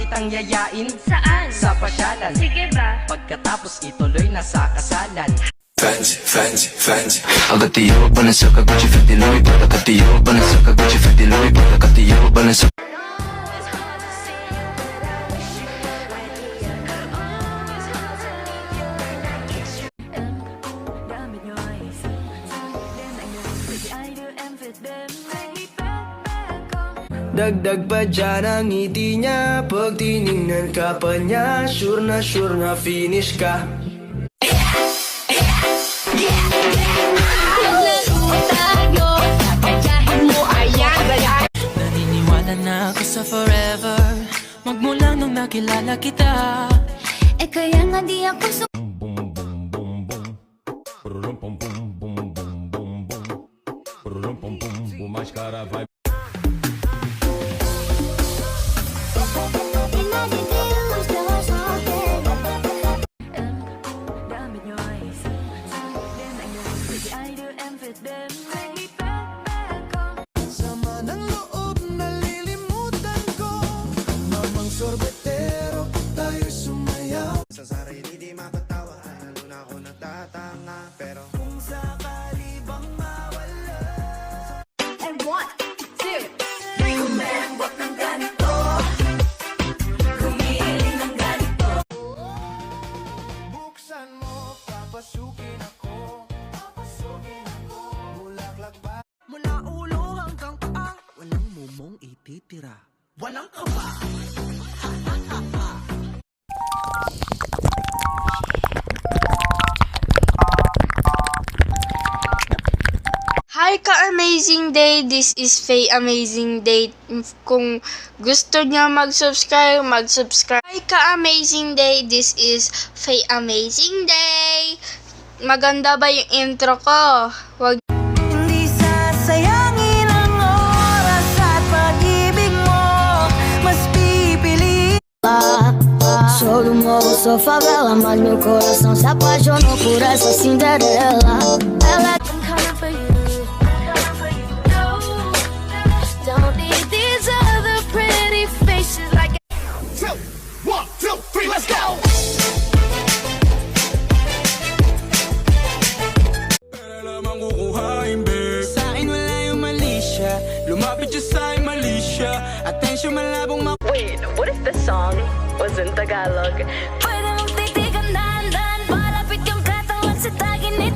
kitang yayain Saan? sa pasyalan. Sige ba? Pagkatapos ituloy na sa kasalan. Fancy, fancy, fancy. I got the urban and sucker Gucci 50 Louis, but I got the urban and sucker Gucci 50 Louis, but I got the urban and sucker. Dagdag pa dyan ang ngiti niya. Pag tiningnan ka pa niya, sure na finish ka. Naniniwala na ako sa forever, magmula nung nakilala kita. Eh kaya nga di ako Sama ng loob, nalilimutan ko. Mamang sorbetero, tayo sumayaw. Sa sarili di mapatawa, lalo na ako natatanga. Pero Kung sakali bang mawala. And 1, 2, 3 Kumembot ng ganito, kumiling ng ganito. Buksan mo, papasukin ako. Bulaklak ba? Mula ulo hanggang paa, walang mumong ititira. Walang kaba. Hi ka-amazing day! This is Faye Amazing Day. Kung gusto niya mag-subscribe, mag-subscribe. Hi ka-amazing day! This is Faye Amazing Day. Maganda ba yung intro ko? Wag Hindi sasayangin ang oras at pag-ibig mo, mas pipili. Sou do morro, sou favela, mas meu coração se apaixonou por essa Cinderela. Ela é Don't need these other pretty faces like 2, 1, 2, 3, let's go! Pera lamang kukuhain, babe. Sa'kin wala yung mali siya. Lumapit siya sa'kin, mali siya. Atensyon malabong Wait, what if the song was in Tagalog?